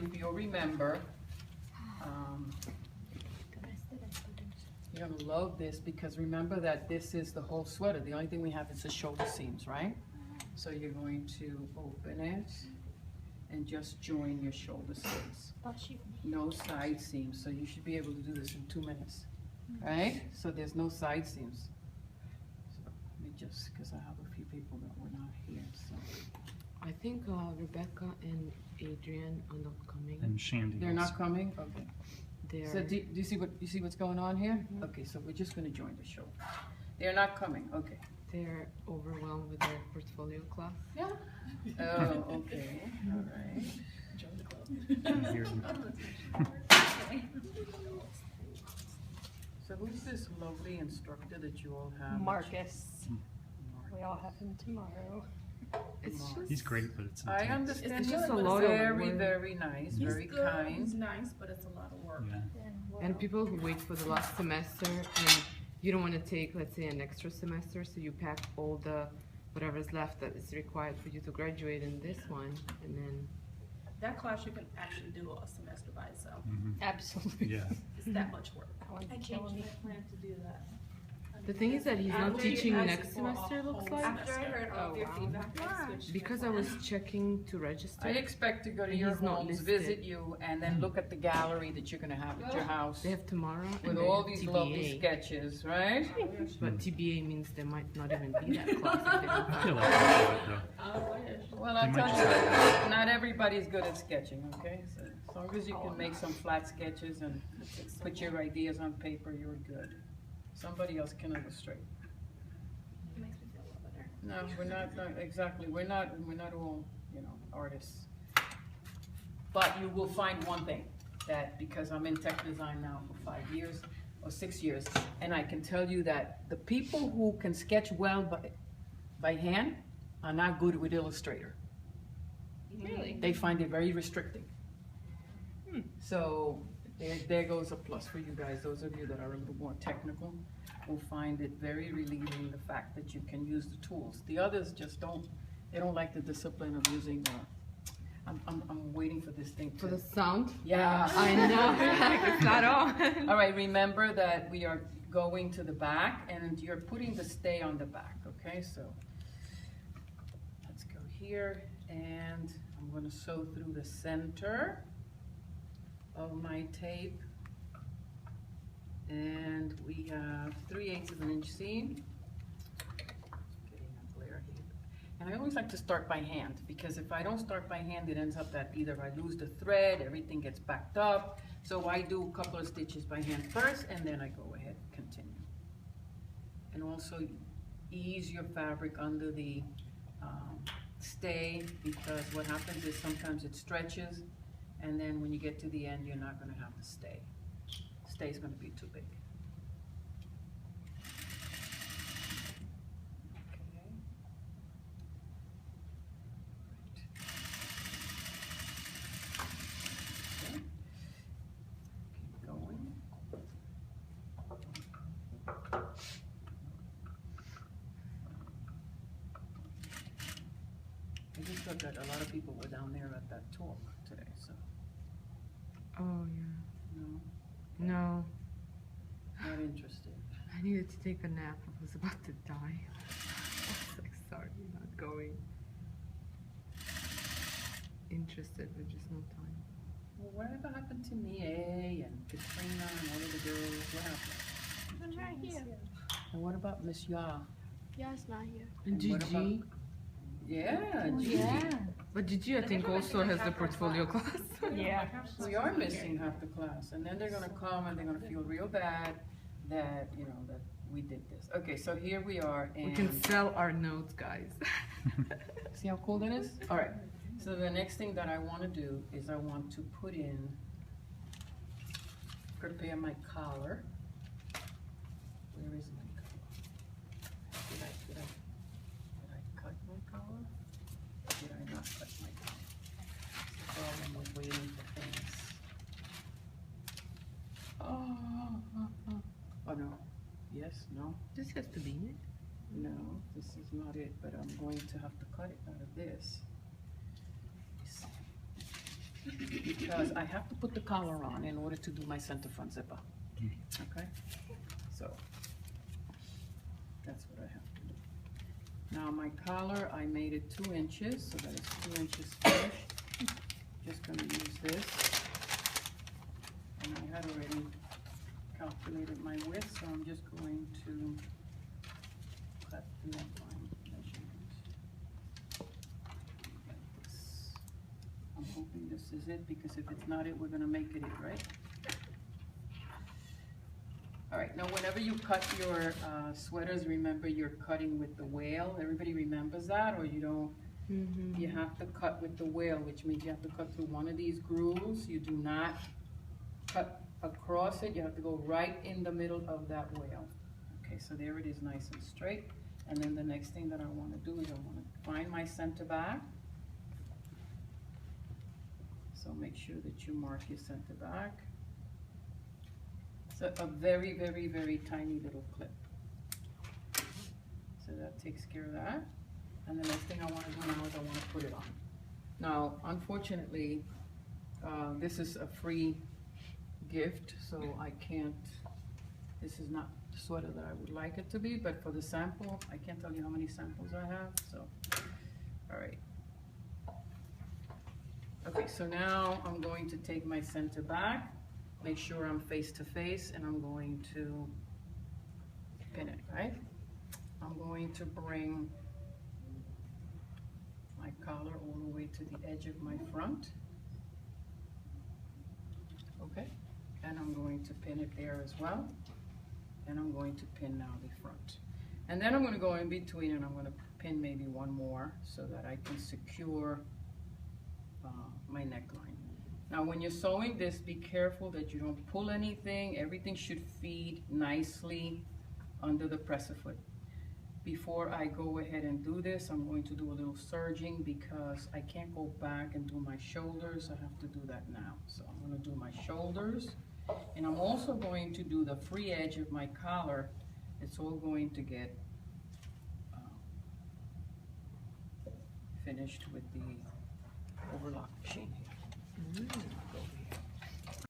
if you'll remember, you're gonna love this because remember that this is the whole sweater. The only thing we have is the shoulder seams, right? So you're going to open it and just join your shoulder seams. No side seams, so you should be able to do this in 2 minutes, right? So there's no side seams. So let me just, because I have a few people that were not here, so. I think Rebecca and Adrian are not coming. And Shandy. They're not coming? Okay. They're So do you see what's going on here? Okay, so we're just gonna join the shoulder. They're not coming, okay. they're overwhelmed with their portfolio class. Yeah. Oh, okay, all right. So who's this lovely instructor that you all have? Marcus. We all have him tomorrow. It's just He's great, but it's I intense. understand. It's just him, a but lot of very, work. very nice, He's very good, kind. he's nice, but it's a lot of work. Yeah. and people who wait for the last semester and you don't want to take, let's say, an extra semester, so you pack all the whatever's left that is required for you to graduate in this one, and then That class you can actually do a semester by itself. Absolutely. Yeah. It's that much work. I changed my plan to do that. the thing is that he's not After you teaching ask next for a semester, looks whole like. After I heard all of your feedback, I switched. Because I was checking to register. I expect to go to And your he's not homes, listed. visit you, and then look at the gallery that you're gonna have at your house They have tomorrow with and they all have these TBA. lovely sketches, right? But TBA means there might not even be that class if they don't I have feel it. like I do it though. Well, I'll You tell might you, just not everybody's good at sketching, okay? So as long as you can make some flat sketches and put your ideas on paper, you're good. Somebody else can illustrate. It makes me feel a little better. No, we're not exactly, we're not all, you know, artists. But you will find one thing, that because I'm in tech design now for 5 years, or 6 years, and I can tell you that the people who can sketch well by hand are not good with Illustrator. Really? They find it very restricting. So there goes a plus for you guys. Those of you that are a little more technical will find it very relieving, the fact that you can use the tools. The others just don't, they don't like the discipline of using I'm waiting for this thing For to. the sound? Yeah. I know, it's not on. All right, remember that we are going to the back and you're putting the stay on the back, okay? So let's go here and I'm gonna sew through the center of my tape. And we have 3/8 of an inch seam. Getting a glare here. And I always like to start by hand, because if I don't start by hand, it ends up that either I lose the thread, everything gets backed up. So I do a couple of stitches by hand first, and then I go ahead and continue. And also ease your fabric under the stay, because what happens is sometimes it stretches, and then when you get to the end, you're not going to have the stay. Stay's going to be too big. Okay. Okay. Keep going. I just thought that a lot of people were down there at that talk today, so, Oh, yeah. no, No, not interested. I needed to take a nap. I was about to die. I was like, sorry, not going. Interested, but just no time. Well, whatever happened to Mia and Katrina and all of the girls? What happened? I'm right here. And what about Miss Ya? Yeah, it's not here. And And what Gigi? Yeah, Gigi. Yeah. But Gigi, I think, also has the portfolio class. Yeah. We are missing half the class, and then they're gonna come and they're gonna feel real bad that, you know, that we did this. Okay, so here we are, We and can sell our notes, guys. see how cool that is? All right, so the next thing that I wanna do is I want to put in, prepare my collar. Where is my collar? Did I cut my collar? Or did I not cut my collar? That's the problem with waiting for things. Oh no. Yes, no, This has to be it. no, this is not it, but I'm going to have to cut it out of this. Let me see. because I have to put the collar on in order to do my center front zipper. Okay, so that's what I have to do. Now my collar, I made it 2 inches, so that is 2 inches finished. Just gonna use this. And I had already calculated my width, so I'm just going to cut the neckline measurement. Like this. I'm hoping this is it, because if it's not it, we're gonna make it, right? All right, now whenever you cut your sweaters, remember you're cutting with the wale. Everybody remembers that, or you don't? You have to cut with the wale, which means you have to cut through one of these grooves. You do not cut across it. You have to go right in the middle of that wale. Okay, so there it is, nice and straight. And then the next thing that I want to do is I want to find my center back. So make sure that you mark your center back. So a very, very, very tiny little clip. So that takes care of that. And the next thing I want to do now is I want to put it on. Now, unfortunately, this is a free gift, so I can't, this is not the sweater that I would like it to be, but for the sample, I can't tell you how many samples I have, so, all right. Okay, so now I'm going to take my center back, make sure I'm face to face, and I'm going to pin it, right? I'm going to bring my collar all the way to the edge of my front. Okay, and I'm going to pin it there as well. And I'm going to pin now the front. And then I'm going to go in between and I'm going to pin maybe one more so that I can secure my neckline. Now when you're sewing this, be careful that you don't pull anything. Everything should feed nicely under the presser foot. Before I go ahead and do this, I'm going to do a little serging because I can't go back and do my shoulders. I have to do that now. So I'm going to do my shoulders, and I'm also going to do the free edge of my collar. It's all going to get finished with the overlock machine here. Go